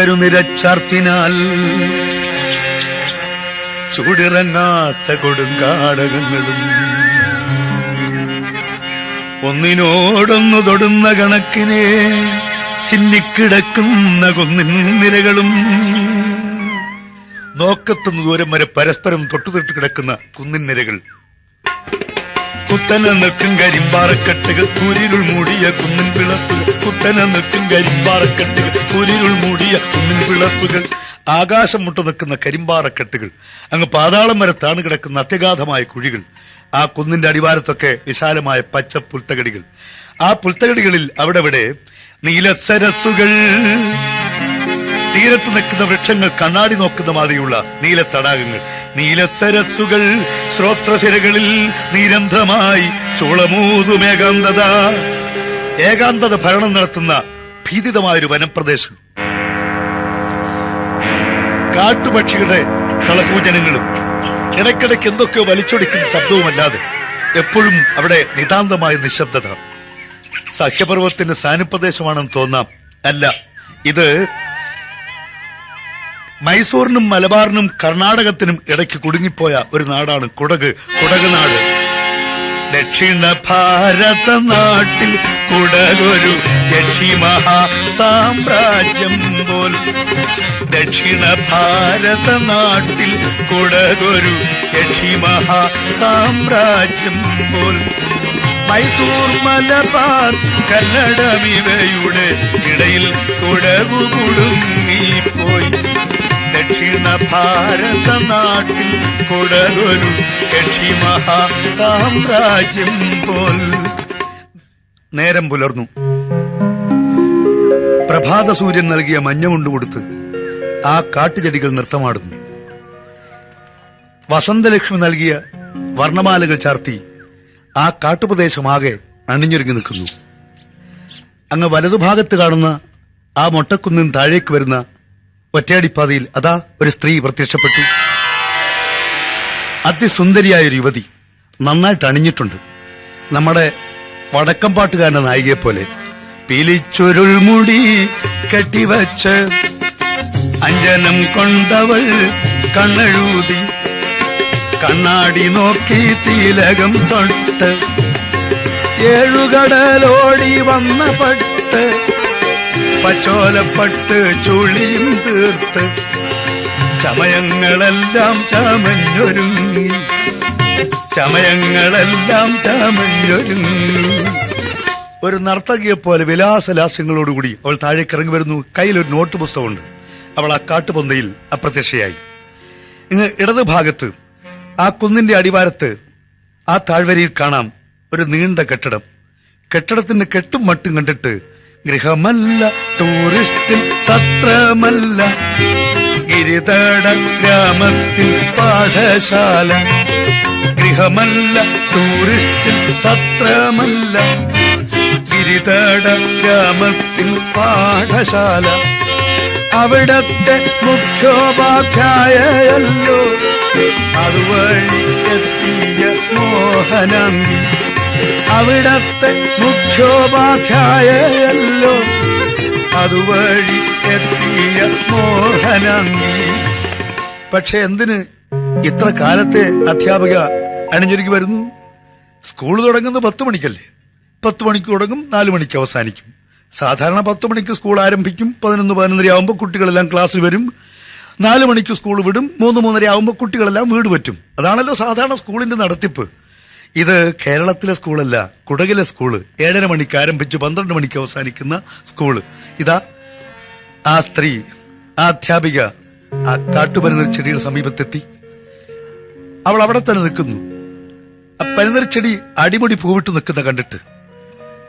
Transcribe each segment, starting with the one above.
പെരുനിരച്ചാർത്തിനാൽ ചൂടിറങ്ങാത്ത കൊടുങ്കാടകങ്ങളും ഒന്നിനോടൊന്നു തൊടുന്ന കണക്കിനെ ചിന്നിക്കിടക്കുന്ന കുന്നിൻ നിരകളും നോക്കത്തുന്ന ദൂരം വരെ പരസ്പരം തൊട്ടുതൊട്ട് കിടക്കുന്ന കുന്നിൻ നിരകൾ, കുത്തനെ നിൽക്കും കരിമ്പാറക്കെട്ടുകൾ, കുരിരുൾ മൂടിയ കുന്നിൻ വിളപ്പുകൾ, കുത്തനെ നിൽക്കും കരിമ്പാറക്കെട്ടുകൾ, കുരിരുൾ മൂടിയ കുന്നിൻ വിളപ്പുകൾ, ആകാശം മുട്ടു നിൽക്കുന്ന കരിമ്പാറക്കെട്ടുകൾ, അങ്ങ് പാതാളം വരെ താണു കിടക്കുന്ന അത്യഗാധമായ കുഴികൾ, ആ കുന്നിന്റെ അടിവാരത്തൊക്കെ വിശാലമായ പച്ച പുൽത്തകടികൾ, ആ പുൽത്തകടികളിൽ അവിടെ നീലസരസുകൾ, തീരത്ത് നിൽക്കുന്ന വൃക്ഷങ്ങൾ കണ്ണാടി നോക്കുന്ന മാതിരിയുള്ള നീല തടാകങ്ങൾ, നീലസരസുകൾ, ശ്രോത്രശിരകളിൽ നിരന്തരമായി ചുളമൂതുമേകാന്തത, ഏകാന്തത ഭരണം നടത്തുന്ന ഭീതിതമായൊരു വനപ്രദേശം, കാട്ടുപക്ഷികളുടെ കളകൂജനങ്ങളും ഇടയ്ക്കിടയ്ക്ക് എന്തൊക്കെയോ വലിച്ചൊടിക്കുന്ന ശബ്ദവുമല്ലാതെ എപ്പോഴും അവിടെ നിതാന്തമായ നിശബ്ദത. സഹ്യപർവ്വതത്തിന്റെ സാനുപ്രദേശമാണെന്ന് തോന്നാം. അല്ല, ഇത് മൈസൂറിനും മലബാറിനും കർണാടകത്തിനും ഇടയ്ക്ക് കുടുങ്ങിപ്പോയ ഒരു നാടാണ് കുടക് നാട്. ദക്ഷിണ ഭാരത നാട്ടിൽ കുടകൊരു യക്ഷി മഹാസാമ്രാജ്യം പോൽ, ദക്ഷിണ ഭാരത നാട്ടിൽ കുടകൊരു യക്ഷി മഹാസാമ്രാജ്യം പോൽ, മൈസൂർ മലബാർ കന്നഡമിവയുടെ ഇടയിൽ കുടകു കുടുങ്ങിപ്പോയി. ദക്ഷിണ ഭാരത നാട്ടിൽ കുടകൊരു യക്ഷി മഹാസാമ്രാജ്യം പോൽ. നേരം പുലർന്നു. പ്രഭാത സൂര്യൻ നൽകിയ മഞ്ഞമുണ്ടുകൊടുത്ത് ആ കാട്ടുചെടികൾ നൃത്തമാടുന്നു. വസന്തലക്ഷ്മി നൽകിയ വർണ്ണമാലകൾ ചാർത്തി ആ കാട്ടുപ്രദേശമാകെ അണിഞ്ഞൊരുങ്ങി നിൽക്കുന്നു. അങ്ങ് വലതുഭാഗത്ത് കാണുന്ന ആ മൊട്ടക്കുന്നിൻ താഴേക്ക് വരുന്ന ഒറ്റയടിപ്പാതയിൽ അതാ ഒരു സ്ത്രീ പ്രത്യക്ഷപ്പെട്ടു. അതിസുന്ദരിയായൊരു യുവതി, നന്നായിട്ട് അണിഞ്ഞിട്ടുണ്ട്. നമ്മുടെ വടക്കംപാട്ടുകാരന്റെ നായികയെപ്പോലെ പീലിച്ചുരുൾമുടി കെട്ടിവച്ച് അഞ്ജനം കൊണ്ടവൾ കണ്ണെഴുതി, കണ്ണാടി നോക്കി തിലകം തൊട്ട്, ഏഴുകടലോടി വന്ന പട്ട്, പച്ചോലപ്പട്ട് ചുളിയും തീർത്ത്, ചമയങ്ങളെല്ലാം ചമഞ്ഞൊരുങ്ങി, ചമയങ്ങളെല്ലാം ചമഞ്ഞൊരുങ്ങി. ഒരു നർത്തകിയെപ്പോലെ വിലാസലാസ്യങ്ങളോടുകൂടി അവൾ താഴേക്കിറങ്ങി വരുന്നു. കയ്യിലൊരു നോട്ട് പുസ്തകമുണ്ട്. അവൾ ആ കാട്ടുപൊന്തയിൽ അപ്രത്യക്ഷയായി. ഇങ്ങ് ഇടതുഭാഗത്ത് ആ കുന്നിന്റെ അടിവാരത്ത് ആ താഴ്വരയിൽ കാണാം ഒരു നീണ്ട കെട്ടിടം. കെട്ടിടത്തിന്റെ കെട്ടും മട്ടും കണ്ടിട്ട് ഗൃഹമല്ല, ടൂറിസ്റ്റിൽ സത്രമല്ല, ഗിരിതട ഗ്രാമത്തിൽ പാഠശാല, ഗൃഹമല്ല, ടൂറിസ്റ്റിൽ സത്രമല്ല, ഗിരിതട ഗ്രാമത്തിൽ പാഠശാല, അവിടത്തെ മുഖ്യോപാധ്യായല്ലോ അതുവഴി എത്തിയ മോഹനാംഗി, അവിടത്തെ മുഖ്യോപാധ്യായല്ലോ അതുവഴി എത്തിയ മോഹനാംഗി. പക്ഷെ എന്തിന് ഇത്ര കാലത്തെ അധ്യാപിക അണിഞ്ഞൊരുക്കി വരുന്നു? സ്കൂൾ തുടങ്ങുന്നത് 10 മണിക്കല്ലേ? 10 മണിക്ക് തുടങ്ങും, 4 മണിക്ക് അവസാനിക്കും. സാധാരണ 10 മണിക്ക് സ്കൂൾ ആരംഭിക്കും. 11-11:30 ആവുമ്പോൾ കുട്ടികളെല്ലാം ക്ലാസ്സിൽ വരും. 4 മണിക്ക് സ്കൂൾ വിടും. 3-3:30 ആവുമ്പോൾ കുട്ടികളെല്ലാം വീട് പറ്റും. അതാണല്ലോ സാധാരണ സ്കൂളിന്റെ നടത്തിപ്പ്. ഇത് കേരളത്തിലെ സ്കൂളല്ല, കുടകിലെ സ്കൂള്. 7:30 മണിക്ക് ആരംഭിച്ച് 12 മണിക്ക് അവസാനിക്കുന്ന സ്കൂള്. ഇതാ ആ സ്ത്രീ, ആ അധ്യാപിക ആ കാട്ടുപനിനീർച്ചെടിയുടെ സമീപത്തെത്തി. അവൾ അവിടെ തന്നെ നിൽക്കുന്നു. ആ പനിനീർച്ചെടി അടിമുടി പൂവിട്ട് നിൽക്കുന്ന കണ്ടിട്ട്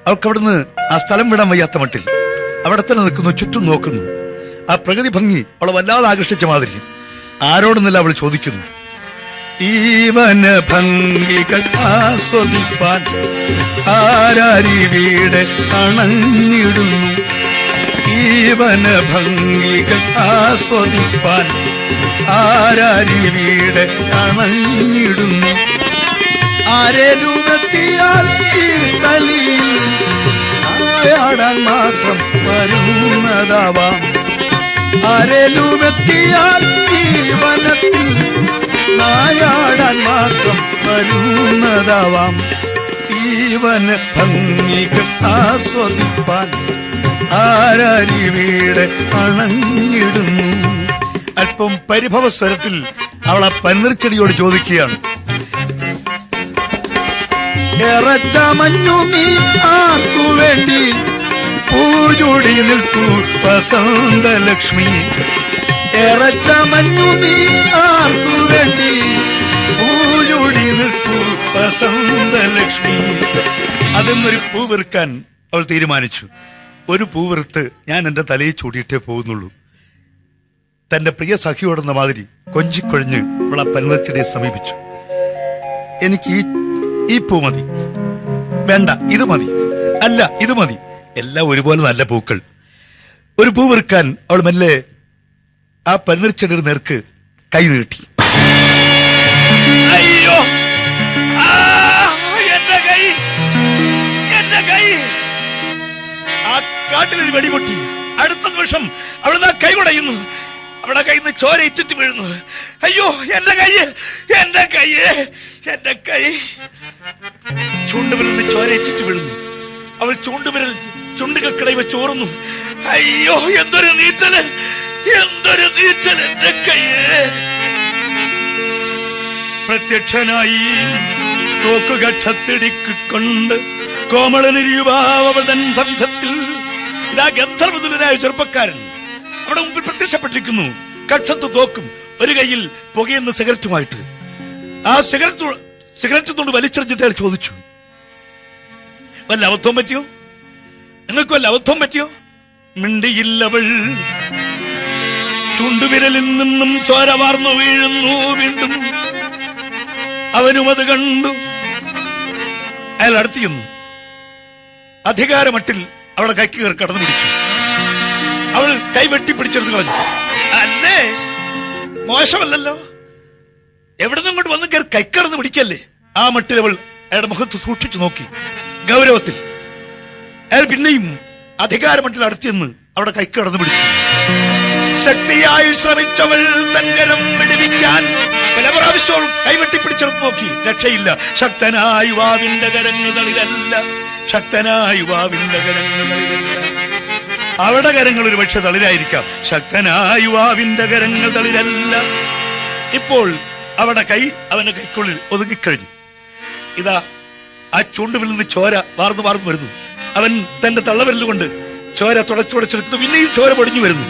അവൾക്ക് അവിടുന്ന് ആ സ്ഥലം വിടാൻ വയ്യാത്ത മട്ടിൽ അവിടെ തന്നെ നിൽക്കുന്നു. ചുറ്റും നോക്കുന്നു. ആ പ്രകൃതി ഭംഗി അവളെ വല്ലാതെ ആകർഷിച്ച മാതിരി. ആരോടൊന്നല്ല അവൾ ചോദിക്കുന്നു, ഈ വനഭംഗികൾ ആസ്വദിപ്പാൻ ആരാരി വീട് അണഞ്ഞിടുന്നു, ഈ വനഭംഗികൾ ആസ്വദിപ്പാൻ ആരാരി വീട് അണഞ്ഞിടുന്നു, ആരേലുമെത്തിയാൽ ഈ തലിയിൽ ആയാടാൻ മാത്രം വരുന്നതാവാം, ആരേലുമെത്തിയാൽ ജീവനത്തിൽ നായാടാൻ മാത്രം വരുന്നതാവാം. ജീവന ഭംഗികൾ ആസ്വദിപ്പാൻ ആരാരിവിടെ അണഞ്ഞിടുന്നു. അല്പം പരിഭവ സ്വരത്തിൽ അവൾ ആ പനിർച്ചെടിയോട് ചോദിക്കുകയാണ്, എറച്ചമഞ്ഞു നീ ആർക്കു വേണ്ടി പൂജൂടി നിൽക്കൂ വസന്തലക്ഷ്മി. എറച്ചമഞ്ഞു നീ ആർക്കു വേണ്ടി പൂജൂടി നിൽക്കൂ വസന്തലക്ഷ്മി. അതെന്നൊരു പൂ വെറുക്കാൻ അവൾ തീരുമാനിച്ചു. ഒരു പൂ വെറുത്ത് ഞാൻ എന്റെ തലയിൽ ചൂടിയിട്ടേ പോകുന്നുള്ളൂ. തന്റെ പ്രിയ സഖിയോടെന്ന മാതിരി കൊഞ്ചിക്കൊഴിഞ്ഞ് അവൾ ആ പനിർച്ചെടിയെ സമീപിച്ചു. എനിക്ക് ഈ പൂ മതി, വേണ്ട ഇത് മതി, അല്ല ഇത് മതി, എല്ലാം ഒരുപോലെ നല്ല പൂക്കൾ. ഒരു പൂ വെറുക്കാൻ അവൾ മെല്ലെ ആ പനിർച്ചെടിയുടെ നേർക്ക് കൈ നീട്ടി. അയ്യോ, എന്റെ കൈ, എന്റെ കൈ! ആ കാട്ടിലൊരു വെടിപൊട്ടി. അടുത്ത നിമിഷം അവൾ കൈ കുടയുന്നു. അവളുടെ കയ്യിൽ നിന്ന് ചോര ഇറ്റിട്ട് വീഴുന്നു. അയ്യോ, എന്റെ കൈ, എന്റെ കൈ, എന്റെ കൈ! ചൂണ്ടുവിരൽ നിന്ന് ചോര ഇറ്റിട്ട് വീഴുന്നു. അവൾ ചൂണ്ടുവിരൽ ചുണ്ടുകൾക്കിടയിൽ വെച്ച് ഓർന്നു. അയ്യോ, എന്തൊരു നീറ്റല്, എന്തൊരു നീറ്റൽ എന്റെ കൈ! പ്രത്യക്ഷനായി തോക്കുകക്ഷത്തിടിക്കൊണ്ട് കോമളനിരിയുവാവതൻ സംശത്തിൽ ഇതാ ഗന്ധർവതുലനായ ചെറുപ്പക്കാരൻ അവിടെ മുമ്പിൽ പ്രത്യക്ഷപ്പെട്ടിരിക്കുന്നു. കക്ഷത്ത് തോക്കും, ഒരു കൈയിൽ പുകയുന്ന സിഗരറ്റുമായിട്ട്. ആ സിഗരറ്റ് കൊണ്ട് വലിച്ചെറിഞ്ഞിട്ട് അയാൾ ചോദിച്ചു, വല്ല അബദ്ധം പറ്റിയോ? നിങ്ങൾക്ക് വല്ല അബദ്ധം പറ്റിയോ? മിണ്ടിയില്ലവൾ. ചൂണ്ടുവിരലിൽ നിന്നും ചോര വാർന്നു വീഴുന്നു വീണ്ടും. അവനും അത് കണ്ടു. അയാൾ അടുത്തിരുന്നു. അധികാരമട്ടിൽ അവളുടെ കൈക്ക് കടന്നു പിടിച്ചു. അവൾ കൈവെട്ടി പിടിച്ചെടുത്ത് കളഞ്ഞു. അല്ലേ, മോശമല്ലല്ലോ. എവിടുന്നും കൊണ്ട് വന്ന് കയറി കൈക്കടന്ന് പിടിക്കല്ലേ? ആ മട്ടിൽ അവൾ അയാളുടെ മുഖത്ത് സൂക്ഷിച്ചു നോക്കി ഗൗരവത്തിൽ. അയാൾ പിന്നെയും അധികാരമട്ടിൽ അടുത്തിന്ന് അവിടെ കൈക്കടന്ന് പിടിച്ചു. ശക്തിയായി ശ്രമിച്ചവൾ തൻകരം വിടുവിക്കാൻ പല പ്രാവശ്യവും കൈവെട്ടിപ്പിടിച്ചെടുത്ത് നോക്കി. രക്ഷയില്ല. ശക്തനായ യുവാവിന്റെ കരങ്ങളിലല്ല, ശക്തനായ യുവാവിന്റെ കരങ്ങളിലല്ല. അവരുടെ കരങ്ങൾ ഒരു പക്ഷെ തളിരായിരിക്കാം, ശക്തനായ യുവാവിന്റെ കരങ്ങൾ തളിരല്ല. ഇപ്പോൾ അവരുടെ കൈ അവന്റെ കൈക്കുള്ളിൽ ഒതുങ്ങിക്കഴിഞ്ഞു. ഇതാ ആ ചൂണ്ടുവിൽ നിന്ന് ചോര വാർന്നു വാർന്നു വരുന്നു. അവൻ തന്റെ തള്ളവിരലുകൊണ്ട് ചോര തുടച്ചുടച്ചെടുത്തു. പിന്നെയും ചോര പൊടിഞ്ഞു വരുന്നു.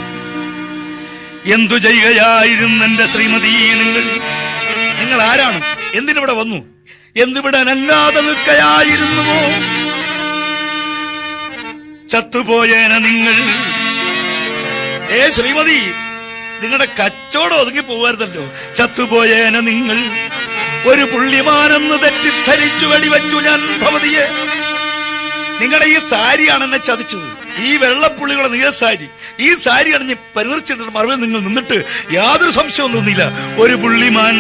എന്തു ചെയ്യുകയായിരുന്നു എന്റെ ശ്രീമതി? നിങ്ങൾ ആരാണ്? എന്തിനിവിടെ വന്നു? എന്തിവിടെ അനങ്ങാതെ നിൽക്കയായിരുന്നുവോ? ചത്തുപോയേന നിങ്ങൾ. ശ്രീമതി, നിങ്ങളുടെ കച്ചവടം ഒതുങ്ങി പോവായിരുന്നല്ലോ. ചത്തുപോയേന നിങ്ങൾ. ഒരു പുള്ളിമാനെന്ന് തെറ്റിദ്ധരിച്ചു വെടിവെച്ചു ഞാൻ ഭവതിയെ. നിങ്ങളുടെ ഈ സാരിയാണ് എന്നെ ചതിച്ചത്. ഈ വെള്ളപ്പുള്ളികളുടെ നീല സാരി, ഈ സാരി അണിഞ്ഞ് പരിവർത്തിച്ചിട്ട് മറവിൽ നിങ്ങൾ നിന്നിട്ട് യാതൊരു സംശയവും തോന്നിയില്ല. ഒരു പുള്ളിമാൻ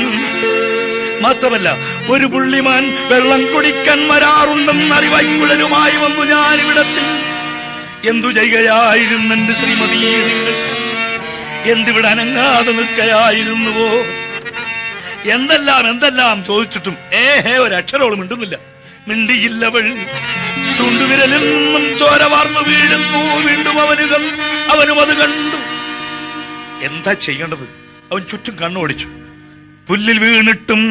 മാത്രമല്ല, ഒരു പുള്ളിമാൻ വെള്ളം കുടിക്കാൻ വരാറുണ്ടെന്ന് അറിവൈക്കുഴലുമായി വന്നു ഞാനിവിടത്തിൽ. എന്തു ചെയ്യുകയായിരുന്നു എന്റെ ശ്രീമതി നിങ്ങൾ? എന്തിവിടെ അനങ്ങാതെ നിൽക്കയായിരുന്നുവോ? എന്തെല്ലാം ചോദിച്ചിട്ടും ഒരക്ഷരോളം മിണ്ടുന്നില്ല. മിണ്ടിയില്ലവൾ. ചൂണ്ടുവിരലിൽ നിന്നും ചോര വാർന്നു വീഴുന്നു വീണ്ടും. അവനും അത് കണ്ടു. എന്താ ചെയ്യേണ്ടത്? അവൻ ചുറ്റും കണ്ണോടിച്ചു. പുല്ലിൽ വീണിട്ടും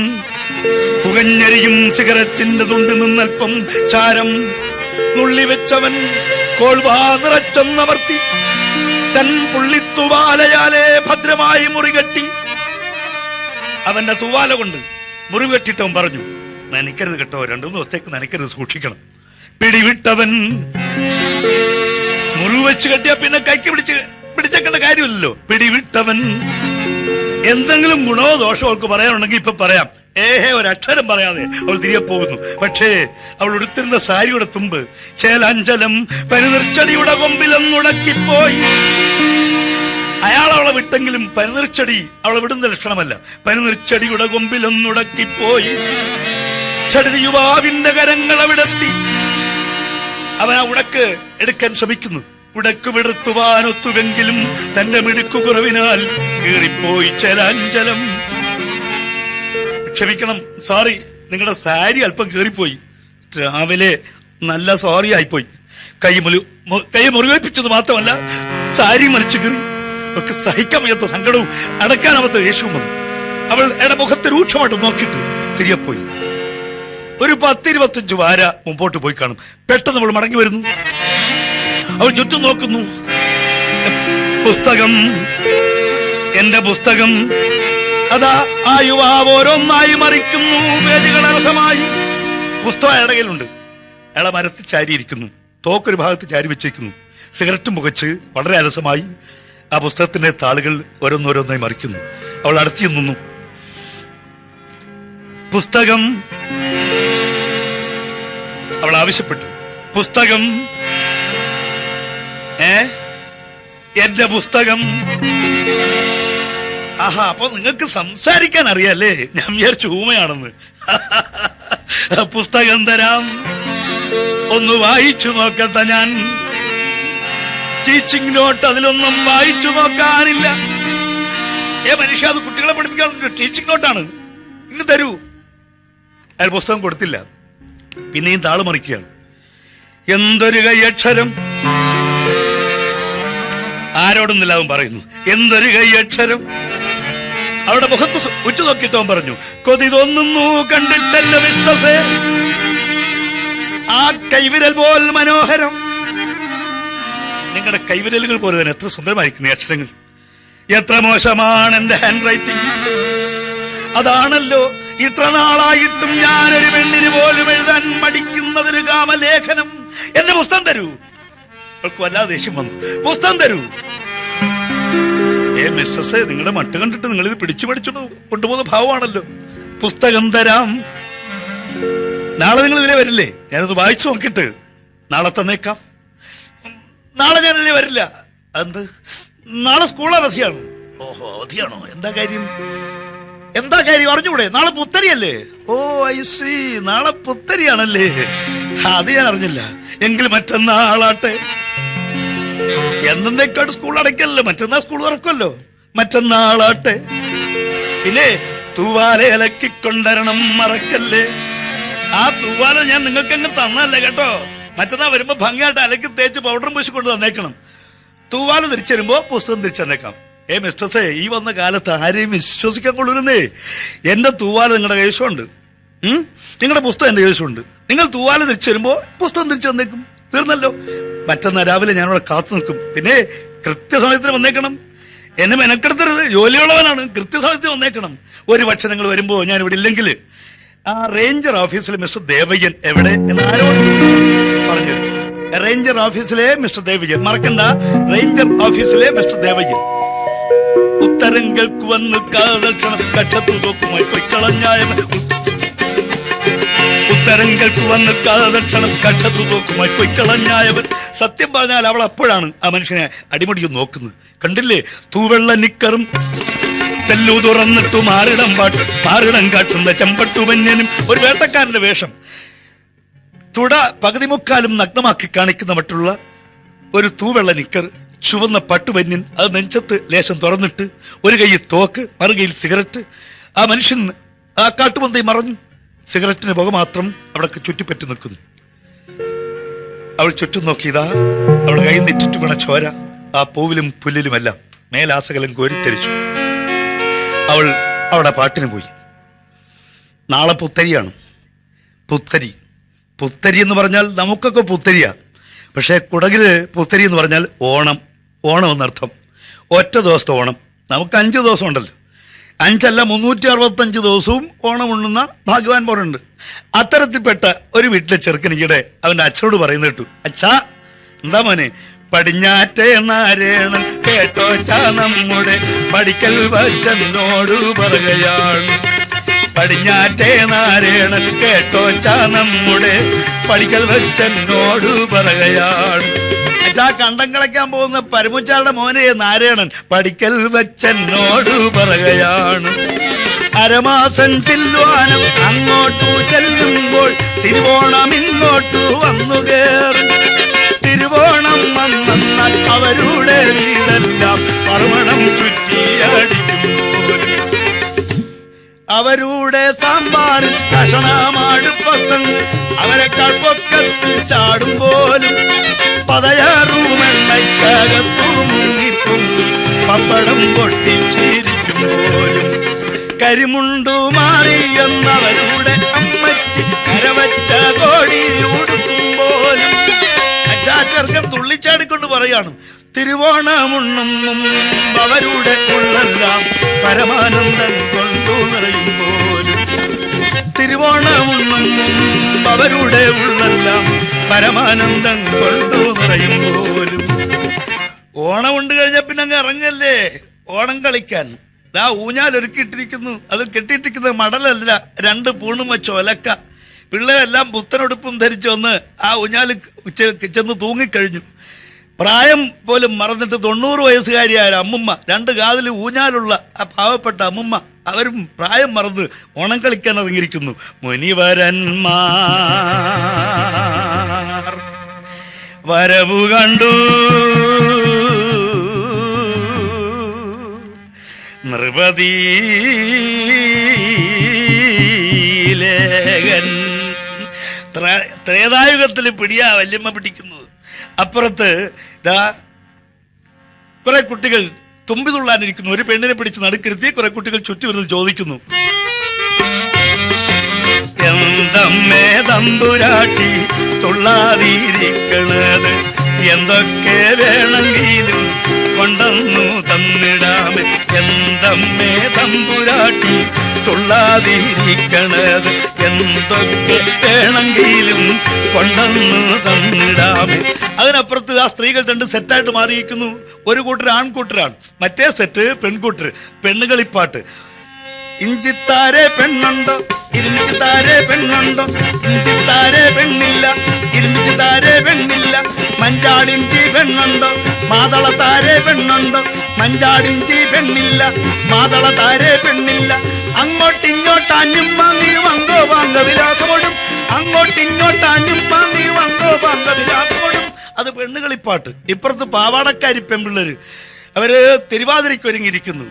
പുകഞ്ഞെരിയും സിഗരറ്റിന്റെ തുണ്ടിൽ നിന്നൽപ്പം ചാരം നുള്ളിവെച്ചവൻ കോൾവാ നിറച്ചെന്നമർത്തി തൻ പുള്ളിത്തുവാലയാലെ ഭദ്രമായി മുറികെട്ടി. അവന്റെ തുവാല കൊണ്ട് മുറിവെട്ടിട്ടവൻ പറഞ്ഞു, നനയ്ക്കരുത് കേട്ടോ, 2-3 ദിവസത്തേക്ക് നനയ്ക്കരുത്, സൂക്ഷിക്കണം. പിടിവിട്ടവൻ മുറിവ് വെച്ച് കെട്ടിയാ പിന്നെ കൈക്ക് പിടിച്ചേക്കേണ്ട കാര്യമില്ലല്ലോ. പിടിവിട്ടവൻ. എന്തെങ്കിലും ഗുണമോ ദോഷമോ അവൾക്ക് പറയാനുണ്ടെങ്കിൽ ഇപ്പൊ പറയാം. ഒരക്ഷരം പറയാതെ അവൾ തിരികെ പോകുന്നു. പക്ഷേ അവൾ ഉടുത്തിരുന്ന സാരിയുടെ തുമ്പ് ചേലാഞ്ചലം പനിനീർച്ചെടിയുടെ കൊമ്പിലൊന്നുടക്കിപ്പോയി. അയാൾ അവളെ വിട്ടെങ്കിലും പനിനീർച്ചെടി അവളെ വിടുന്ന ലക്ഷണമല്ല. പനിനീർച്ചെടിയുടെ കൊമ്പിലൊന്നുടക്കിപ്പോയി. ചടുതി യുവാവിന്റെ കരങ്ങൾ അവിടെത്തി. അവൻ ആ ഉടക്ക് എടുക്കാൻ ശ്രമിക്കുന്നു. ഉടക്കു വിടുത്തുവാനൊത്തുവെങ്കിലും തന്റെ മിടുക്കു കുറവിനാൽ കീറിപ്പോയി ചലാഞ്ചലം. ക്ഷമിക്കണം, സോറി, നിങ്ങളുടെ സാരി അല്പം കീറിപ്പോയി. രാവിലെ നല്ല സോറി ആയിപ്പോയി. കൈ മുറിവേൽപ്പിച്ചത് മാത്രമല്ല സാരി മരിച്ചു കീറി. ഒക്കെ സഹിക്കാൻ വയ്യാത്ത സങ്കടവും അടക്കാനാവാത്ത ദേഷ്യവും വന്നു. അവളുടെ മുഖത്ത് രൂക്ഷമായിട്ട് നോക്കിയിട്ട് തിരികെ പോയി. ഒരു 10-25 വാര മുമ്പോട്ട് പോയി കാണും. പെട്ടെന്ന് അവൾ മടങ്ങി വരുന്നു. അവൾ ചുറ്റും നോക്കുന്നു. പുസ്തകം, എന്റെ പുസ്തകം. അതാ ആ യുവാവ് ഓരോന്നായി മറിക്കുന്നു. പേജുകൾ അലസമായി. പുസ്തകം അയാളുണ്ട്. അയാളെ മരത്തിൽ ചാരിയിരിക്കുന്നു. തോക്കൊരു ഭാഗത്ത് ചാരി വെച്ചേക്കുന്നു. സിഗരറ്റും പുകച്ച് വളരെ അലസമായി ആ പുസ്തകത്തിന്റെ താളുകൾ ഓരോന്നോരോന്നായി മറിക്കുന്നു. അവൾ അടുത്തി നിന്നു. പുസ്തകം, അവൾ ആവശ്യപ്പെട്ടു. പുസ്തകം, എന്റെ പുസ്തകം. ആഹാ, അപ്പൊ നിങ്ങൾക്ക് സംസാരിക്കാൻ അറിയാല്ലേ? ഞാൻ വിചാരിച്ചു ഊമയാണെന്ന്. പുസ്തകം തരാം, ഒന്ന് വായിച്ചു നോക്കട്ടെ. ഞാൻ ടീച്ചിങ് നോട്ട് അതിലൊന്നും വായിച്ചു നോക്കാനില്ല. മനുഷ്യ, അത് കുട്ടികളെ പഠിപ്പിക്കാനുള്ള ടീച്ചിങ് നോട്ടാണ്. ഇന്ന് തരൂ. അയാൾ പുസ്തകം കൊടുത്തില്ല. പിന്നെയും താള് മറിക്കുകയാണ്. എന്തൊരു കൈയക്ഷരം. ആരോടൊന്നില്ല അവൻ പറയുന്നു. എന്തൊരു കൈയക്ഷരം. അവരുടെ മുഖത്ത് ഉറ്റുനോക്കിയിട്ട് അവൻ പറഞ്ഞു, കൊതി തോന്നുന്നു കണ്ടിട്ടല്ല വിശ്വസേ, ആ കൈവിരൽ പോൽ മനോഹരം. നിങ്ങളുടെ കൈവിരലുകൾ പോലെ തന്നെ എത്ര സുന്ദരമായിരിക്കുന്നു അക്ഷരങ്ങൾ. എത്ര മോശമാണ് എന്റെ ഹാൻഡ് റൈറ്റിംഗ്. അതാണല്ലോ ഇത്ര നാളായിട്ടും ഞാനൊരു പെണ്ണിന് പോലും എഴുതാൻ മടിക്കുന്നതൊരു കാമലേഖനം. എന്റെ പുസ്തകം തരൂ. അവൾക്ക് വല്ലാതെ ദേഷ്യം വന്നു. പുസ്തകം തരൂ. മിസ്റ്റർസേ, നിങ്ങളുടെ മട്ട് കണ്ടിട്ട് നിങ്ങളിത് പിടിച്ചു കൊണ്ടുപോകുന്ന ഭാവമാണല്ലോ. പുസ്തകം തരാം. നാളെ നിങ്ങൾ ഇതിലെ വരില്ലേ? ഞാനത് വായിച്ചു നോക്കിട്ട് നാളെ തന്നേക്കാം. നാളെ ഞാനിതിലെ വരില്ല. എന്ത്? നാളെ സ്കൂൾ അവധിയാണ്. ഓഹോ, അവധിയാണോ? എന്താ കാര്യം? അറിഞ്ഞൂടെ? നാളെ പുത്തരിയല്ലേ? ഓ, ഐ സി, നാളെ പുത്തരിയാണല്ലേ? അത് ഞാൻ അറിഞ്ഞില്ല. എങ്കിൽ മറ്റന്നാളാട്ടെ. എന്നേക്കാട്ട് സ്കൂൾ അടയ്ക്കല്ലോ. മറ്റന്നാൾ സ്കൂൾ തുറക്കുമല്ലോ. മറ്റന്നാളാട്ടെ. പിന്നെ തൂവാല ഇലക്കിക്കൊണ്ടരണം, മറക്കല്ലേ. ആ തൂവാല ഞാൻ നിങ്ങൾക്ക് അങ്ങ് തന്നല്ലേ കേട്ടോ. മറ്റന്നാൾ വരുമ്പോ ഭംഗിയായിട്ട് അലക്കി തേച്ച് പൗഡറും പൂശി കൊണ്ട് തന്നേക്കണം. തൂവാല തിരിച്ചു വരുമ്പോ പുസ്തകം തിരിച്ചു തന്നേക്കാം. മിസ്റ്റർസേ, ഈ വന്ന കാലത്ത് ആരെയും വിശ്വസിക്കാൻ കൊള്ളൂരുന്നേ. എന്റെ തൂവാല നിങ്ങളുടെ കൈവശമുണ്ട്, നിങ്ങളുടെ പുസ്തകം എന്റെ കൈവശമുണ്ട്. നിങ്ങൾ തൂവാല തിരിച്ചു വരുമ്പോ പുസ്തകം തിരിച്ചു തന്നേക്കും. തീർന്നല്ലോ. മറ്റന്നാൾ രാവിലെ ഞാനവിടെ കാത്തു നിൽക്കും. പിന്നെ കൃത്യസമയത്തിന് വന്നേക്കണം. എന്നെ മെനക്കെടുത്തരുത്. ജോലിയുള്ളവനാണ്. കൃത്യസമയത്തിന് വന്നേക്കണം. ഒരു പക്ഷെ നിങ്ങൾ വരുമ്പോ ഞാൻ ഇവിടെ ഇല്ലെങ്കിൽ ആ റേഞ്ചർ ഓഫീസിലെ മിസ്റ്റർ ദേവയ്യൻ എവിടെ എന്ന് ആരോട് പറഞ്ഞു. റേഞ്ചർ ഓഫീസിലെ മിസ്റ്റർ ദേവയ്യൻ, മറക്കണ്ട. റേഞ്ചർ ഓഫീസിലെ മിസ്റ്റർ ദേവയ്യൻ. ഉത്തരങ്ങൾക്ക് വന്ന് കാതൽക്ഷണം കക്ഷത്തു തോക്കുമായി പൊയ്ക്കളഞ്ഞായവൻ. ഉത്തരങ്ങൾക്ക് വന്ന് കാതൽക്ഷണം കക്ഷത്തു തോക്കുമായി പൊയ്ക്കളഞ്ഞായവൻ. സത്യം പറഞ്ഞാൽ അവൾ അപ്പോഴാണ് ആ മനുഷ്യനെ അടിമുടിയും നോക്കുന്നത്. കണ്ടില്ലേ? തൂവെള്ള നിക്കറും തെല്ലു തുറന്നിട്ടു മാറിടം കാട്ടുന്ന ചെമ്പട്ടുമഞ്ഞനും ഒരു വേട്ടക്കാരന്റെ വേഷം. തുട പകുതി മുക്കാലും നഗ്നമാക്കി കാണിക്കുന്ന മറ്റുള്ള ഒരു തൂവെള്ള നിക്കർ, ചുവന്ന പട്ടുപന്യൻ, അത് നെഞ്ചത്ത് ലേശം തുറന്നിട്ട്, ഒരു കൈയിൽ തോക്ക്, മറുകൈയിൽ സിഗരറ്റ്. ആ മനുഷ്യൻ ആ കാട്ടുപന്തി മറഞ്ഞു. സിഗരറ്റിന് പുക മാത്രം അവിടെ ചുറ്റിപ്പറ്റി നിൽക്കുന്നു. അവൾ ചുറ്റും നോക്കിയതാ അവളുടെ കൈ നെറ്റിട്ട് വീണ ചോര ആ പൂവിലും പുല്ലിലുമെല്ലാം മേലാസകലം കോരിത്തെരിച്ചു. അവൾ അവിടെ പാട്ടിന് പോയി. നാളെ പുത്തരിയാണ്. പുത്തരി എന്ന് പറഞ്ഞാൽ നമുക്കൊക്കെ പുത്തരിയാ. പക്ഷെ കുടകില് പുത്തരി എന്ന് പറഞ്ഞാൽ ഓണം എന്നർത്ഥം. ഒറ്റ ദിവസത്തെ ഓണം. നമുക്ക് 5 ദിവസം ഉണ്ടല്ലോ. 5 അല്ല 365 ദിവസവും ഓണം ഉണ്ണുന്ന ഭാഗ്യവാൻ പോലുണ്ട്. അത്തരത്തിൽപ്പെട്ട ഒരു വീട്ടിലെ ചെറുക്കൻ ഈയിടെ അവന്റെ അച്ഛനോട് പറയുന്ന കേട്ടു. അച്ഛാ, എന്താ മോനെ? പടിഞ്ഞാറ്റേ നാരേണൻ കേട്ടോച്ചാ നമ്മുടെ പടിക്കൽ വച്ചനോട് പറയുകയാണ്. പടിഞ്ഞാറ്റേ നാരേണൻ കേട്ടോച്ചാ നമ്മുടെ പടിക്കൽ വച്ചനോട് പറയുകയാണ്. അച്ഛാ, കണ്ടം കളയ്ക്കാൻ പോകുന്ന പരമുച്ചാളുടെ മോനെ നാരായണൻ പടിക്കൽ വച്ചനോട് പറയുകയാണ്. അരമാസം ചെല്ലുവാനും അങ്ങോട്ടു ചെല്ലുമ്പോൾ തിരുവോണം ഇങ്ങോട്ടു വന്നു കേറും. തിരുവോണം വന്ന കാണാൻ അവരുടെ വീടെല്ലാം മറുമണം ചുറ്റിയടിക്കുമ്പോൾ അവരുടെ സാമ്പാറിൽ കഷണമാടുപ്പത്തങ്ങ് അവരെക്കാൾ പൊക്കത്തിൽ ചാടും പോലും പതയാറുമെണ്ണയ്ക്കകത്തു മുങ്ങിപ്പൊങ്ങി പപ്പടം പൊട്ടിച്ചിരിക്കും പോലും കരിമുണ്ടു മാറിയെന്നവരുടെ അമ്മച്ചി കരവച്ച കോടിയുടുക്കുമ്പോലും അച്ചാച്ചർക്കം തുള്ളിച്ചാടിക്കൊണ്ട് പറയാണ് തിരുവോണമുണ്ണും അവരുടെ ഉള്ളെല്ലാം പരമാനന്ദം കൊണ്ടു നിറയുമ്പോലും തിരുവോണമുണ്ണും അവരുടെ ഉള്ളെല്ലാം പരമാനന്ദം കൊണ്ടു നിറയുമ്പോലും ഓണം ഉണ്ട് കഴിഞ്ഞാൽ പിന്നെ അങ്ങ് ഇറങ്ങല്ലേ ഓണം കളിക്കാൻ. ദാ ഊഞ്ഞാൽ ഒരുക്കിയിട്ടിരിക്കുന്നു. അതിൽ കെട്ടിയിട്ടിരിക്കുന്നത് മടലല്ല, 2 പൂണും വെച്ച ഒലക്ക. പിള്ളേരെല്ലാം പുത്തനുടുപ്പും ധരിച്ചു വന്ന് ആ ഊഞ്ഞാൽ ചെന്ന് തൂങ്ങിക്കഴിഞ്ഞു. പ്രായം പോലും മറന്നിട്ട് 90 വയസ്സുകാരിയായ അമ്മുമ്മ, 2 കാതിൽ ഊഞ്ഞാലുള്ള ആ പാവപ്പെട്ട അമ്മുമ്മ, അവരും പ്രായം മറന്ന് ഓണം കളിക്കാൻ ഇറങ്ങിയിരിക്കുന്നു. മുനിവരന്മാർ വരവു കണ്ടു നൃപതീലേഖൻ. ത്രേതായുഗത്തിൽ പിടിയാ വല്യമ്മ പിടിക്കുന്നത്. അപ്പുറത്ത് ദാ കുറെ കുട്ടികൾ തുമ്പി തുള്ളാനിരിക്കുന്നു. ഒരു പെണ്ണിനെ പിടിച്ച് നടുക്കിരുത്തി കുറെ കുട്ടികൾ ചുറ്റുവരുന്ന് ചോദിക്കുന്നു, എന്തമ്മേ തമ്പുരാട്ടി തുള്ളാതിരിക്കണത്, എന്തൊക്കെ വേണമെങ്കിലും കൊണ്ടന്നു തന്നിടാമേ. എന്തമ്മേ തമ്പുരാട്ടി തുള്ളാതിരിക്കണത്, എന്തൊക്കെ വേണമെങ്കിലും കൊണ്ടന്നു തന്നിടാമേ. അതിനപ്പുറത്ത് ആ സ്ത്രീകൾ 2 സെറ്റായിട്ട് മാറിയിരിക്കുന്നു. ഒരു കൂട്ടർ ആൺകൂട്ടരാണ്, മറ്റേ സെറ്റ് പെൺകൂട്ടർ. പെണ്ണുകളിപ്പാട്ട്. ഇഞ്ചിത്താരെ പെണ്ണുണ്ടോ, ഇരുമിച്ചിത്താരെ പെണ്ണുണ്ടോ, ഇഞ്ചിത്താരെ പെണ്ണില്ല, ഇരുമിച്ചിത്താരെ പെണ്ണില്ല. മഞ്ചാടിഞ്ചി പെണ്ണുണ്ടോ, മാതളത്താരെ പെണ്ണുണ്ടോ, മഞ്ചാടിഞ്ചി പെണ്ണില്ല, മാതളത്താരെ പെണ്ണില്ല. അങ്ങോട്ടിങ്ങോട്ടാഞ്ഞും വാങ്ങിയും അങ്കോ വാങ്ക വിലാസമോടും, അങ്ങോട്ടിങ്ങോട്ടാഞ്ഞും വാങ്ങിയും അങ്കോ വാങ്ക വിലാസമോടും. അത് പെണ്ണുകളിപ്പാട്ട്. ഇപ്പുറത്ത് പാവാടക്കാരി പെൺപിള്ളേര്, അവര് തിരുവാതിരയ്ക്കൊരുങ്ങിയിരിക്കുന്നു.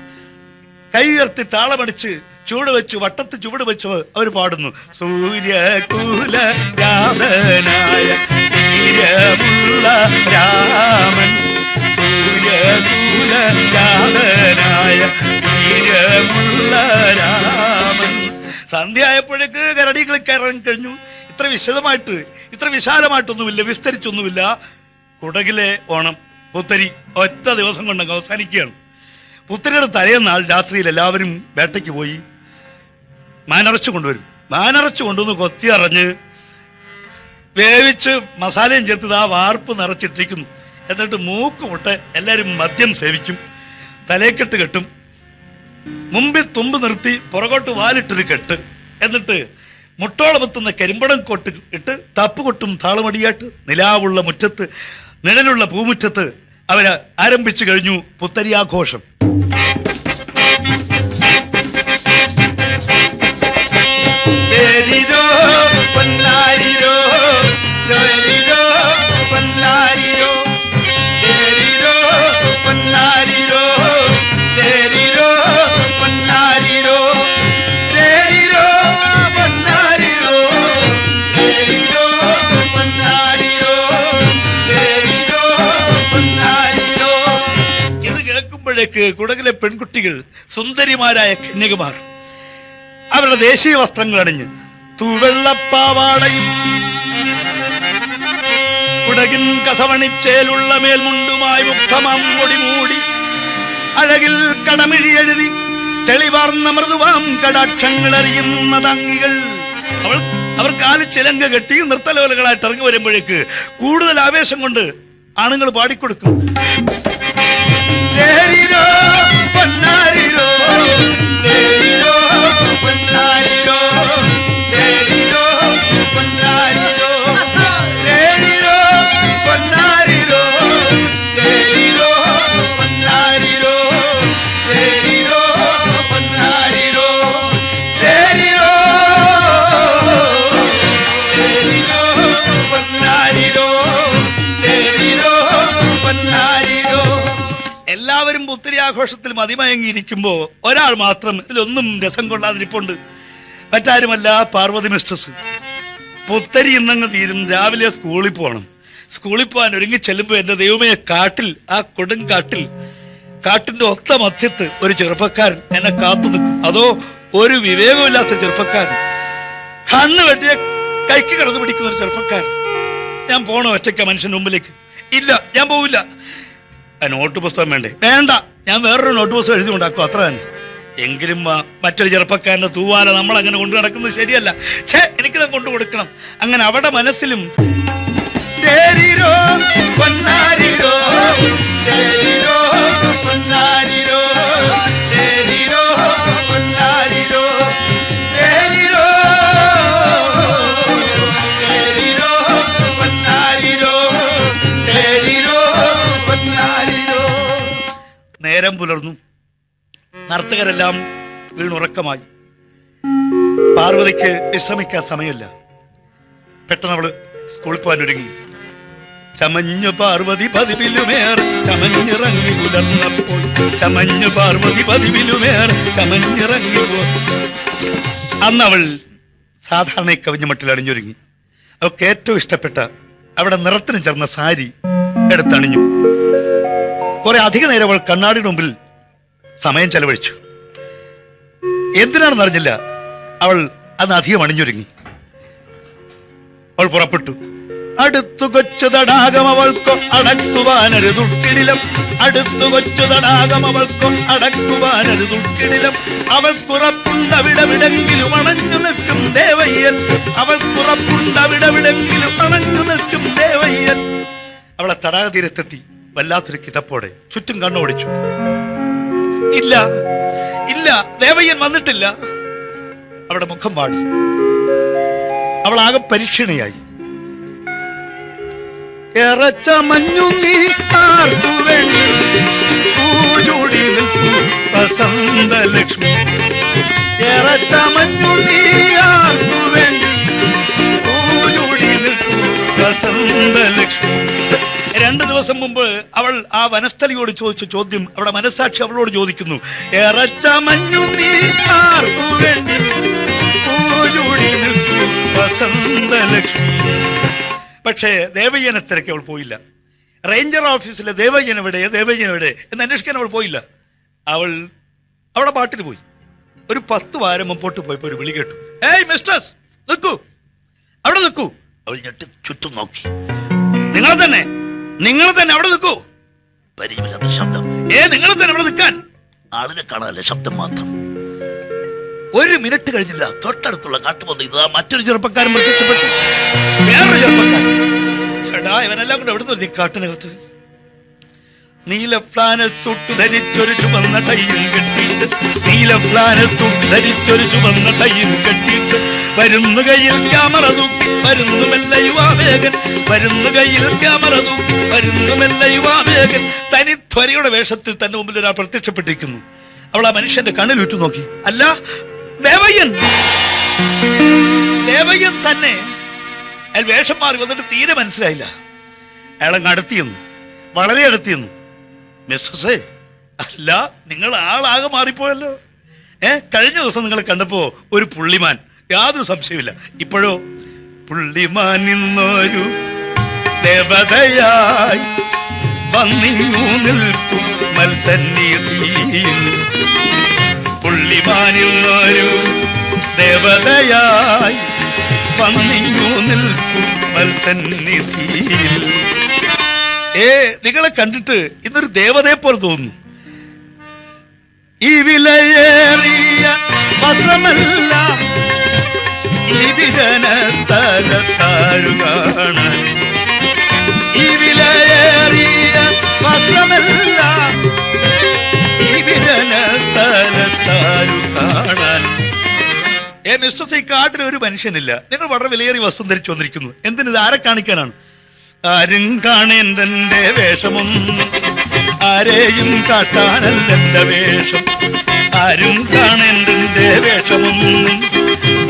കൈ ഉയർത്തി താളമടിച്ച് ചൂട് വെച്ചു വട്ടത്ത് ചുവട് വെച്ച് അവർ പാടുന്നു. സൂര്യകൂല രാമനായ വീരമുള്ള രാമൻ, സൂര്യകൂല രാമനായ വീരമുള്ള രാമൻ. സന്ധ്യയായപ്പോഴേക്ക് കരടികൾ ഇറങ്ങി കഴിഞ്ഞു. ഇത്ര വിശദമായിട്ട്, ഇത്ര വിശാലമായിട്ടൊന്നുമില്ല, വിസ്തരിച്ചൊന്നുമില്ല. കുടകിലെ ഓണം പുത്തരി ഒറ്റ ദിവസം കൊണ്ടങ്ങ് അവസാനിക്കുകയാണ്. പുത്തരിയുടെ തലേന്നാൾ രാത്രിയിൽ എല്ലാവരും വേട്ടയ്ക്ക് പോയി മാനിറച്ചു കൊണ്ടുവരും. മാനിറച്ചു കൊണ്ടുവന്ന് കൊത്തിയറിഞ്ഞ് വേവിച്ച് മസാലയും ചേർത്ത് ആ വാർപ്പ് നിറച്ചിട്ടിരിക്കുന്നു. എന്നിട്ട് മൂക്ക് മുട്ടെ എല്ലാവരും മദ്യം സേവിക്കും, തലേക്കെട്ട് കെട്ടും, മുമ്പിൽ തുമ്പ് നിർത്തി പുറകോട്ട് വാലിട്ടൊരു കെട്ട്, എന്നിട്ട് മുട്ടോളമെത്തുന്ന കരിമ്പടം കൊട്ട് ഇട്ട് തപ്പുകൊട്ടും താളമടിയാട്ട് നിലാവുള്ള മുറ്റത്ത്, നിഴലുള്ള പൂമുറ്റത്ത് അവര് ആരംഭിച്ചു കഴിഞ്ഞു പുത്തരി ആഘോഷം. കുടകിലെ പെൺകുട്ടികൾ, സുന്ദരിമാരായ കന്യകമാർ, അവരുടെ ദേശീയ വസ്ത്രങ്ങൾ അണിഞ്ഞ് തൂവെള്ളപ്പാവാടയും കുടകിൻ കസവണിച്ചേലുള്ള മേൽമുണ്ടുമായി മുക്തമാം മുടി മൂടി അഴകിൽ കടമിഴി എഴുതി തെളിവാർന്ന മൃദുവാം കടാക്ഷങ്ങൾ അറിയുന്ന തങ്ങികൾ. അവർ കാല് ചിലങ്ക കെട്ടി നൃത്തലോലകളായിട്ട് ഇറങ്ങി വരുമ്പോഴേക്ക് കൂടുതൽ ആവേശം കൊണ്ട് ആണുങ്ങൾ പാടിക്കൊടുക്കും. തേരിരോ പൊന്നാരിരോ, തേരിരോ പൊന്നാരിരോ, തേരിരോ പൊന്നാരിരോ, തേരിരോ പൊന്നാരിരോ, തേരിരോ പൊന്നാരിരോ, തേരിരോ പൊന്നാരിരോ, തേരിരോ, തേരിരോ പൊന്നാരിരോ, തേരിരോ പൊന്നാരിരോ. ആഘോഷത്തിൽ മതിമയങ്ങിയിരിക്കുമ്പോ ഒരാൾ മാത്രം ഇതിലൊന്നും രസം കൊള്ളാതിരിപ്പുണ്ട്. മറ്റാരുമല്ല, പാർവതി മിസ്ട്രസ്. പുത്തരി ഇന്നങ്ങ് തീരും, രാവിലെ സ്കൂളിൽ പോകണം. സ്കൂളിൽ പോകാൻ ഒരുങ്ങി ചെല്ലുമ്പോ എന്റെ ദൈവമേ, കാട്ടിൽ, ആ കൊടുങ്കാട്ടിൽ, കാട്ടിന്റെ ഒത്ത മധ്യത്ത് ഒരു ചെറുപ്പക്കാരൻ എന്നെ കാത്തു നിൽക്കും. അതോ ഒരു വിവേകമില്ലാത്ത ചെറുപ്പക്കാരൻ, കണ്ണ് വെട്ടിയ കൈക്ക് കിടന്നു പിടിക്കുന്ന ഒരു ചെറുപ്പക്കാരൻ. ഞാൻ പോണോ ഒറ്റയ്ക്ക മനുഷ്യന്റെ മുമ്പിലേക്ക്? ഇല്ല, ഞാൻ പോവില്ല. ആ നോട്ട് പുസ്തകം വേണ്ടേ? വേണ്ട, ഞാൻ വേറൊരു നോട്ട് പുസ്തകം എഴുതി ഉണ്ടാക്കും, അത്ര തന്നെ. എങ്കിലും മറ്റൊരു ചെറുപ്പക്കാരന്റെ തൂവാല നമ്മൾ അങ്ങനെ കൊണ്ടു നടക്കുന്നത് ശരിയല്ല. എനിക്കത് കൊണ്ടു കൊടുക്കണം. അങ്ങനെ അവിടെ മനസ്സിലും നേരം പുലർന്നു. നർത്തകരെല്ലാം വീണുറക്കമായി. പാർവതിക്ക് വിശ്രമിക്കാൻ സമയമില്ല. പെട്ടെന്ന് അവള് സ്കൂളിൽ പോകാൻ ഒരുങ്ങി. ചമഞ്ഞു പാർവതി പതിവിലുമേറെ ചമഞ്ഞിറങ്ങി പുലർന്നപ്പോൾ, ചമഞ്ഞു പാർവതി പതിവിലുമേറെ ചമഞ്ഞിറങ്ങി. അന്ന് അവൾ സാധാരണ കവിഞ്ഞ മട്ടിൽ അണിഞ്ഞൊരുങ്ങി. അവൾക്ക് ഏറ്റവും ഇഷ്ടപ്പെട്ട അവിടെ നിറത്തിന് ചേർന്ന സാരി എടുത്തണിഞ്ഞു. കുറെ അധിക നേരം അവൾ കണ്ണാടിയുടെ മുമ്പിൽ സമയം ചെലവഴിച്ചു. എന്തിനാണെന്ന് അറിഞ്ഞില്ല, അവൾ അന്ന് അധികം അണിഞ്ഞൊരുങ്ങി. അവൾ പുറപ്പെട്ടു. അടുത്തു കൊച്ചു തടാകം അവൾക്കോ അടക്കുവാനൊരു തുട്ടിടിലം, അടുത്തു കൊച്ചു തടാകം അവൾക്കോ അടക്കുവാനൊരു തുട്ടിടിലം. അവൾക്കുറപ്പുണ്ടവിടവിടെങ്കിലും അണഞ്ഞു നിൽക്കും ദേവയ്യൻ, അവൾക്കുറപ്പുണ്ടവിടവിടെങ്കിലും അണഞ്ഞു നിൽക്കും ദേവയ്യൻ. അവളെ തടാക തീരത്തെത്തി. വല്ലാത്തൊരു കിതപ്പോടെ ചുറ്റും കണ്ണോടിച്ചു. ഇല്ല ഇല്ല, ദേവയ്യൻ വന്നിട്ടില്ല. അവിടെ മുഖം പാടി. അവളാകെ പരീക്ഷണയായി. എറച്ചമഞ്ഞു നീ ആർക്കു വേണ്ടി പൂജോടി നിൽക്കൂ വസന്തലക്ഷ്മി, എറച്ചമഞ്ഞു നീ ആർക്കു വേണ്ടി പൂജോടി നിൽക്കൂ വസന്തലക്ഷ്മി. 2 ദിവസം മുമ്പ് അവൾ ആ വനസ്ഥലിയോട് ചോദിച്ച ചോദ്യം അവിടെ മനസ്സാക്ഷി അവളോട് ചോദിക്കുന്നു. എറച്ചമഞ്ഞു നീ ആർക്കു വേണ്ടി പൂജോടി നിൽക്കൂ വസന്തലക്ഷ്മി. പക്ഷേ ദേവയ്യനെ തിരക്കി അവൾ പോയില്ല. റേഞ്ചർ ഓഫീസിലെ ദേവയ്യൻ എവിടെ എന്ന് അന്വേഷിക്കാൻ അവൾ പോയില്ല. അവൾ അവിടെ പാട്ടിന് പോയി. ഒരു 10 വാരം മുമ്പോട്ട് പോയപ്പോ ഒരു വിളി കേട്ടു. ഏയ് മിസ്റ്റേഴ്സ്, നിൽക്കൂ, അവിടെ നിൽക്കൂ. അവൾ ഞെട്ടി ചുറ്റും നോക്കി. നിങ്ങൾ തന്നെ അവിടെ നിൽക്കൂ. പരിചയമില്ലാത്ത ശബ്ദം. നിങ്ങൾ തന്നെ അവിടെ നിൽക്കാൻ. ആളിനെ കാണാനല്ലേ, ശബ്ദം മാത്രം. 1 മിനിറ്റ് കഴിഞ്ഞില്ല, തൊട്ടടുത്തുള്ള കാട്ടുപന്നി ഇതാ മറ്റൊരു ചെറുപ്പക്കാരൻ പ്രത്യക്ഷപ്പെട്ടു. വേറൊരു ചെറുപ്പക്കാരൻ. എടാ, ഇവനെല്ലാം കൂടെ എവിടെ നിന്ന് കാട്ടിനകത്ത്? നീല ഫ്ലാനൽ സൂട്ട് ധരിച്ചൊരു ചുവന്ന ടൈയും കെട്ടിയിട്ട്, നീല ഫ്ലാനൽ സൂട്ട് ധരിച്ചൊരു ചുവന്ന ടൈയും കെട്ടിയിട്ട്, വരുന്നു കയ്യിൽ ക്യാമറ തൂക്കി വരുന്നു മെല്ലെ യുവാവേഗൻ, വരുന്നു കയ്യിൽ ക്യാമറ തൂക്കി വരുന്നു മെല്ലെ യുവാവേഗൻ. തനിധ്വരിയുടെ വേഷത്തിൽ തന്റെ മുമ്പിൽ ഒരാൾ പ്രത്യക്ഷപ്പെട്ടിരിക്കുന്നു. അവൾ ആ മനുഷ്യന്റെ കണ്ണിൽ ഉറ്റു നോക്കി. അല്ല, ദേവയ്യൻ തന്നെ. അയാൾ വേഷം മാറി വന്നിട്ട് തീരെ മനസ്സിലായില്ല. അയാളങ്ങ് അടുത്തിയെന്നു, വളരെ അടുത്തിയെന്നു. മിസ്സേ, അല്ല, നിങ്ങൾ ആളാകെ മാറിപ്പോയല്ലോ. കഴിഞ്ഞ ദിവസം നിങ്ങൾ കണ്ടപ്പോ ഒരു പുള്ളിമാൻ, യാതൊരു സംശയമില്ല. ഇപ്പോഴോ പുള്ളിമാൻ നിന്നൊരു ദേവതയായി വന്നിങ്ങു നിൽക്കും മത്സന്നിധിയിൽ, പുള്ളിമാൻ നിന്നൊരു ദേവതയായി വന്നിങ്ങു നിൽക്കും മത്സന്നിധിയിൽ. നിങ്ങളെ കണ്ടിട്ട് ഇന്നൊരു ദേവതയെ പോലെ തോന്നുന്നു. ഈ വിലയേറിയ വസ്ത്രമല്ല ഈ വിജന സ്ഥലത്താരു കാണാൻ, ഈ വിലയേറിയ വസ്ത്രമല്ല ഈ വിജന സ്ഥലത്താരു കാണാൻ. മിസ്റ്റർ, ഈ കാട്ടിൽ ഒരു മനുഷ്യനില്ല. നിങ്ങൾ വളരെ വിലയേറിയ വസ്ത്രം ധരിച്ചു വന്നിരിക്കുന്നു. എന്തിന്? ഇത് ആരെ കാണിക്കാനാണ്? ആരും കാണേണ്ടെന്റെ വേഷമൊന്നും, ആരെയും കാട്ടാനല്ലെന്റെ വേഷം, ആരും കാണേണ്ടെന്റെ വേഷമൊന്നും,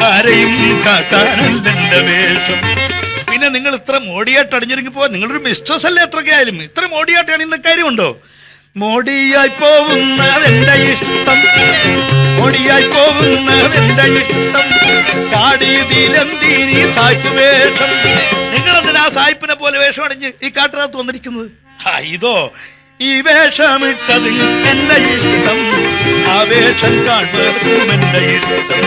ആരെയും കാട്ടാനല്ലെന്റെ വേഷം. പിന്നെ നിങ്ങൾ ഇത്ര മോടിയായിട്ട് അണിഞ്ഞിറങ്ങി പോവാ. നിങ്ങളൊരു മിസ്ട്രസ് അല്ലേ? എത്രയൊക്കെ ആയാലും ഇത്ര മോടിയായിട്ട് അണിയുന്ന കാര്യമുണ്ടോ? മോടിയായി പോകുന്നതെന്റെ ഇഷ്ടം, മോടിയായി പോകുന്നതെന്റെ ഇഷ്ടം, കാടിയതിലെന്തിനി സായിപ്പ് വേഷം. നിങ്ങളെന്തിനാ സായിപ്പിനെ പോലെ വേഷം അണിഞ്ഞ് ഈ കാട്ടിനകത്ത് വന്നിരിക്കുന്നത്? ഇതോ ഈ വേഷമിട്ടതിൽ എന്റെ ഇഷ്ടം, ആ വേഷം കാണുന്നതും എന്റെ ഇഷ്ടം.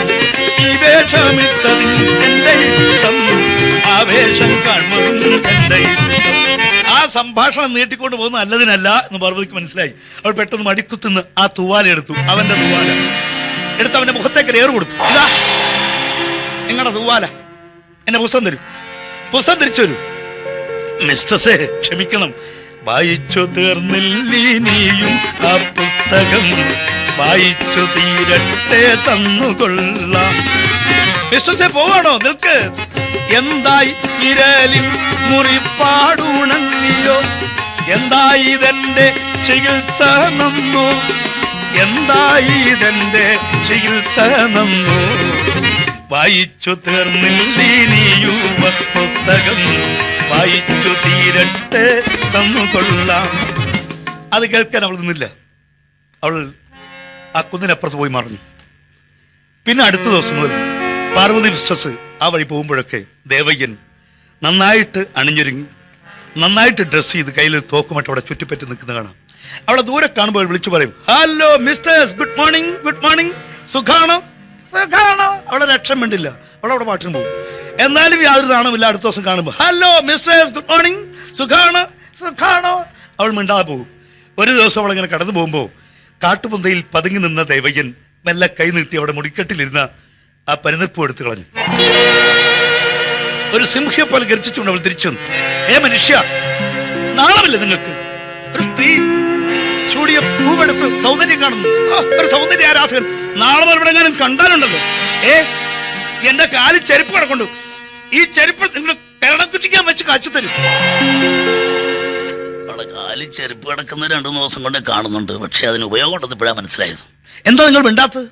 ഈ വേഷമിട്ടതിൽ എന്റെ ഇഷ്ടം, ആ വേഷം കാണുന്നതും എന്റെ ഇഷ്ടം. ആ സംഭാഷണം നീട്ടിക്കൊണ്ട് പോകുന്ന നല്ലതിനല്ല എന്ന് പാർവതിക്ക് മനസ്സിലായി. അവൾ പെട്ടെന്ന് മടിക്കുത്തുനിന്ന് ആ തൂവാല എടുത്തു. അവന്റെ തൂവാല എടുത്ത് അവന്റെ മുഖത്തേക്ക് ഏറ് കൊടുത്തു. ഇതാ നിങ്ങളുടെ തൂവാല, എന്നെ പുസ്തകം തരൂ, പുസ്തകം തിരിച്ചു വരൂ. മിസ്റ്റസേ ക്ഷമിക്കണം, വായിച്ചു തീർന്നില്ലീനിയും ആ പുസ്തകം, വായിച്ചു തീരട്ടെ തന്നുകൊള്ളാം. മിസ്റ്റസേ പോവാണോ? നിൽക്ക്. എന്തായി ഇരലിൽ മുറിപ്പാടുണങ്ങിയോ, എന്തായി ഇതെന്റെ ചികിത്സ നന്നോ, എന്തായി ഇതെന്റെ ചികിത്സ നന്നോ, വായിച്ചു തീർന്നില്ലീനിയും പുസ്തകം, വായിച്ചു തീരട്ടെ തന്നുകൊള്ളാം. അത് കേൾക്കാൻ അവൾ നിന്നില്ല. അവൾ ആ കുന്നിനപ്പുറത്ത് പോയി മറഞ്ഞു. പിന്നെ അടുത്ത ദിവസം മുതൽ പാർവതി മിസ്ട്രസ് ആ വഴി പോകുമ്പോഴൊക്കെ ദേവയ്യൻ നന്നായിട്ട് അണിഞ്ഞൊരുങ്ങി, നന്നായിട്ട് ഡ്രസ് ചെയ്ത് കയ്യിൽ തോക്കുമട്ട് അവിടെ ചുറ്റിപ്പറ്റി നിൽക്കുന്ന കാണാം. അവളെ ദൂരെ കാണുമ്പോൾ വിളിച്ചു പറയും, hello mistress, good morning, good morning, സുഖാണോ, സുഖാണോ. അവളെ രക്ഷം വേണ്ടില്ല, അവളവിടെ പാട്ടിന് പോകും. എന്നാലും യാതൊരു നാണമില്ല. അടുത്ത ദിവസം കാണുമ്പോൾ ഹലോ മിസ്റ്റേഴ്സ്, ഗുഡ് മോർണിംഗ്, സുഖാണോ, സുഖാണോ, അവൾ മിണ്ടാതെ പോകും. ഒരു ദിവസം അവളിങ്ങനെ കടന്നു പോകുമ്പോൾ കാട്ടുപൊന്തയിൽ പതുങ്ങി നിന്ന ദേവയ്യൻ മെല്ലെ കൈ നീട്ടി അവിടെ മുടിക്കെട്ടിലിരുന്ന ആ പനിനിർപ്പ് എടുത്തു കളഞ്ഞു. ഒരു സിംഹയെ പോലെ ഗർജിച്ചുകൊണ്ട് അവൾ തിരിച്ചു വന്നു. മനുഷ്യ, നാണമില്ല നിങ്ങൾക്ക്? ഒരു സ്ത്രീ ചൂടിയ പൂവെടുത്ത് സൗന്ദര്യം കാണുന്നു, ഒരു സൗന്ദര്യ ആരാധകൻ. നാളെ എവിടെങ്ങാനും കണ്ടാലുണ്ടല്ലോ, എന്റെ കാലിൽ ചെരുപ്പ് കിടക്കൊണ്ടു, ഈ ചെരുപ്പ് നിങ്ങൾ കരണം കുറ്റിക്കാൻ വെച്ച് കാച്ചു തരും. അവിടെ കാലിൽ ചെരുപ്പ് കിടക്കുന്ന 2 ദിവസം കൊണ്ട് കാണുന്നുണ്ട്, പക്ഷെ അതിന് ഉപയോഗം ഉണ്ടെന്ന് ഇപ്പോഴാണ് മനസ്സിലായത്. എന്താ നിങ്ങൾ മിണ്ടാത്തത്?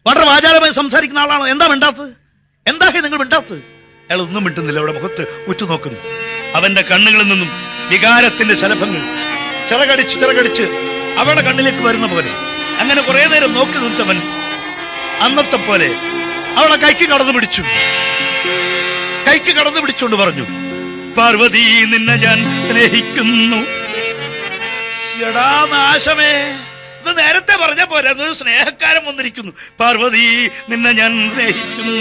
വളരെ വാചാലമായി സംസാരിക്കുന്ന ആളാണോ? എന്താ മിണ്ടാത്തത്? എന്താ നിങ്ങൾ മിണ്ടാത്തത്? അയാൾ ഒന്നും മിണ്ടുന്നില്ല, അവിടെ മുഖത്ത് ഉറ്റുനോക്കുന്നു. അവന്റെ കണ്ണുകളിൽ നിന്നും വികാരത്തിന്റെ ശലഭങ്ങൾ ചിറകടിച്ച് അവളുടെ കണ്ണിലേക്ക് വരുന്ന പോലെ. അങ്ങനെ കുറെ നേരം നോക്കി നിന്നവൻ അന്നത്തെ പോലെ അവളെ കൈക്ക് കടന്നു പിടിച്ചുകൊണ്ട് പറഞ്ഞു, പാർവതി നിന്നെ ഞാൻ സ്നേഹിക്കുന്നു. എടാ നാശമേ, ഇത് നേരത്തെ പറഞ്ഞ പോലെ ഒരു സ്നേഹക്കാരൻ വന്നിരിക്കുന്നു. പാർവതി നിന്നെ ഞാൻ സ്നേഹിക്കുന്നു.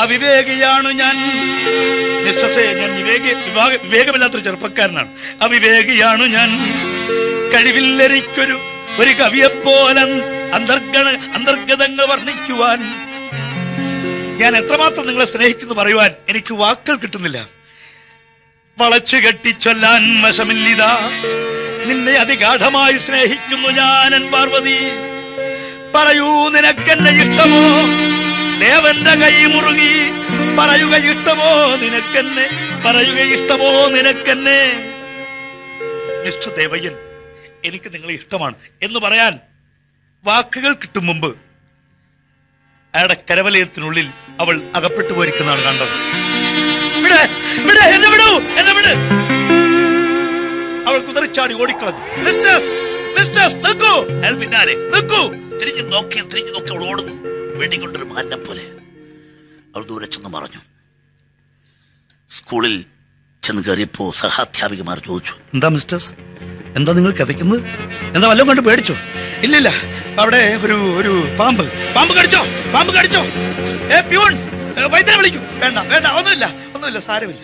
അവിവേകിയാണു ഞാൻ മിസ്റ്റസേ, ഞാൻ വിവേകമില്ലാത്തൊരു ചെറുപ്പക്കാരനാണ്. അവിവേകിയാണു ഞാൻ, കഴിവില്ലെനിക്കൊരു കവിയെപ്പോലെ അന്തർഗതങ്ങൾ വർണ്ണിക്കുവാൻ. ഞാൻ എത്രമാത്രം നിങ്ങളെ സ്നേഹിക്കുന്നു പറയുവാൻ എനിക്ക് വാക്കുകൾ കിട്ടുന്നില്ല. വളച്ചു കെട്ടിച്ചൊല്ലാൻ വശമില്ലിതാ, നിന്നെ അതിഗാഠമായി സ്നേഹിക്കുന്നു ഞാൻ പാർവതി. പറയൂ നിനക്കെന്നെ ഇഷ്ടമോ? ദേവന്റെ കൈ മുറുകി പറയുക ഇഷ്ടമോ നിനക്കെന്നെ, പറയുക ഇഷ്ടമോ നിനക്കെന്നെ. മിസ്റ്റർ ദേവയ്യൻ, എനിക്ക് നിങ്ങളെ ഇഷ്ടമാണ് എന്ന് പറയാൻ വാക്കുകൾ കിട്ടും മുമ്പ് അയാളുടെ കരവലയത്തിനുള്ളിൽ അവൾ അകപ്പെട്ടു പോയിരിക്കുന്നതാണ് കണ്ടത്. അവൾ കുതിരച്ചാടി ഓടിക്കളഞ്ഞു. നിൽക്കൂ. അയാൾ പിന്നാലെ നിൽക്കൂ. തിരിഞ്ഞു നോക്കി അവൾ ഓടുന്നു, വെടികൊണ്ടൊരു മാന്നം പോലെ. അവൾ ദൂരെ ചെന്ന് മറഞ്ഞു. സ്കൂളിൽ ചെന്ന് കയറിയപ്പോ സഹാധ്യാപികമാർ ചോദിച്ചു, എന്താ മിസ്റ്റേഴ്സ്, എന്താ നിങ്ങൾ കഥയ്ക്കുന്നത്? എന്താ വല്ലതും കണ്ട് പേടിച്ചോ? ഇല്ലില്ല, അവിടെ ഒരു പാമ്പ് കടിച്ചോ. പ്യൂൺ വൈദ്യനെ വിളിക്കൂ. വേണ്ട, ഒന്നുമില്ല, സാരമില്ല.